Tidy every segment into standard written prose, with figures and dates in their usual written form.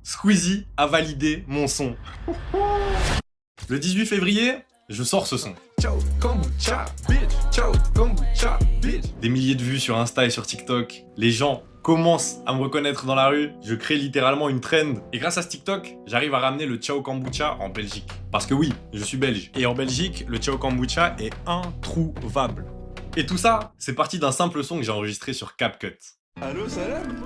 Squeezie a validé mon son. Le 18 février, je sors ce son. Des milliers de vues sur Insta et sur TikTok. Les gens commencent à me reconnaître dans la rue. Je crée littéralement une trend. Et grâce à ce TikTok, j'arrive à ramener le Ciao Kombucha en Belgique. Parce que oui, je suis belge. Et en Belgique, le Ciao Kombucha est introuvable. Et tout ça, c'est parti d'un simple son que j'ai enregistré sur CapCut. Allô, salam.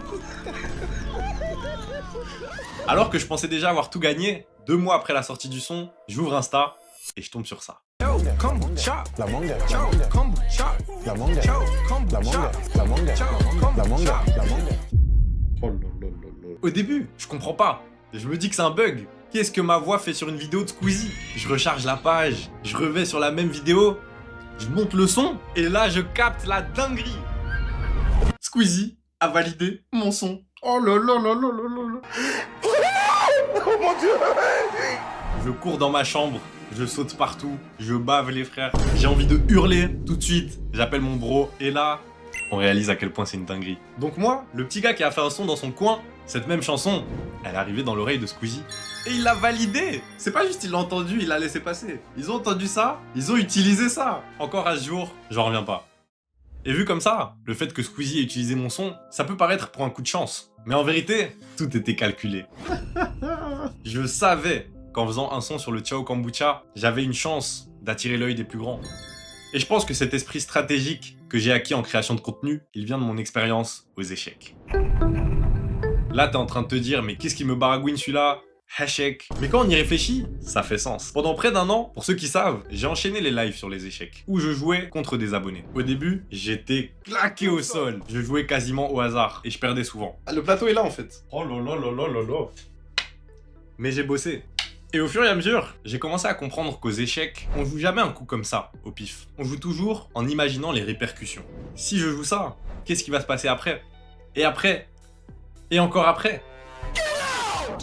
Alors que je pensais déjà avoir tout gagné, 2 mois après la sortie du son, j'ouvre Insta et je tombe sur ça. La manga, la manga, la manga, la manga, la manga, la manga. Oh là là là là. Au début, je comprends pas. Je me dis que c'est un bug. Qu'est-ce que ma voix fait sur une vidéo de Squeezie? Je recharge la page, je revais sur la même vidéo, je monte le son et là je capte la dinguerie. Squeezie a validé mon son. Oh là là là là là là là. Oh mon Dieu. Je cours dans ma chambre, je saute partout, je bave les frères. J'ai envie de hurler tout de suite. J'appelle mon bro et là, on réalise à quel point c'est une dinguerie. Donc moi, le petit gars qui a fait un son dans son coin, cette même chanson, elle est arrivée dans l'oreille de Squeezie. Et il l'a validé. C'est pas juste il l'a entendu, il l'a laissé passer. Ils ont entendu ça, ils ont utilisé ça. Encore à ce jour, j'en reviens pas. Et vu comme ça, le fait que Squeezie ait utilisé mon son, ça peut paraître pour un coup de chance. Mais en vérité, tout était calculé. Je savais qu'en faisant un son sur le Ciao Kombucha, j'avais une chance d'attirer l'œil des plus grands. Et je pense que cet esprit stratégique que j'ai acquis en création de contenu, il vient de mon expérience aux échecs. Là, t'es en train de te dire, mais qu'est-ce qui me baragouine celui-là? Échec. Mais quand on y réfléchit, ça fait sens. Pendant près d'1 an, pour ceux qui savent, j'ai enchaîné les lives sur les échecs, où je jouais contre des abonnés. Au début, j'étais claqué au sol. Je jouais quasiment au hasard, et je perdais souvent. Ah, le plateau est là en fait. Oh là là là là là là. Mais j'ai bossé. Et au fur et à mesure, j'ai commencé à comprendre qu'aux échecs, on joue jamais un coup comme ça, au pif. On joue toujours en imaginant les répercussions. Si je joue ça, qu'est-ce qui va se passer après? Et après? Et encore après?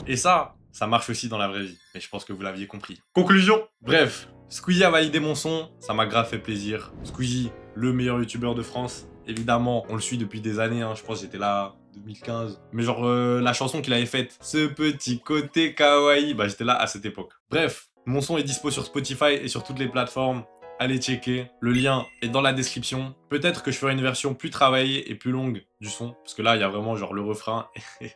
Et ça marche aussi dans la vraie vie. Mais je pense que vous l'aviez compris. Conclusion. Bref, Squeezie a validé mon son, ça m'a grave fait plaisir. Squeezie, le meilleur youtubeur de France. Évidemment, on le suit depuis des années, hein. Je pense que j'étais là 2015. Mais genre, la chanson qu'il avait faite, ce petit côté kawaii, bah j'étais là à cette époque. Bref, mon son est dispo sur Spotify et sur toutes les plateformes. Allez checker, le lien est dans la description. Peut-être que je ferai une version plus travaillée et plus longue du son. Parce que là, il y a vraiment genre le refrain et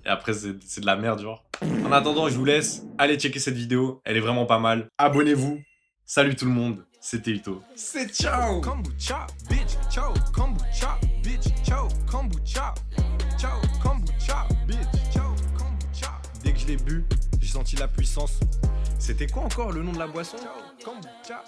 après c'est de la merde genre. En attendant, je vous laisse. Allez checker cette vidéo, elle est vraiment pas mal. Abonnez-vous. Salut tout le monde, c'était Ito. C'est ciao. Kombucha, bitch, ciao, kombucha, bitch, ciao, kombucha, ciao, kombucha, bitch, ciao, kombucha. Dès que je l'ai bu, j'ai senti la puissance. C'était quoi encore le nom de la boisson? Ciao, kombucha.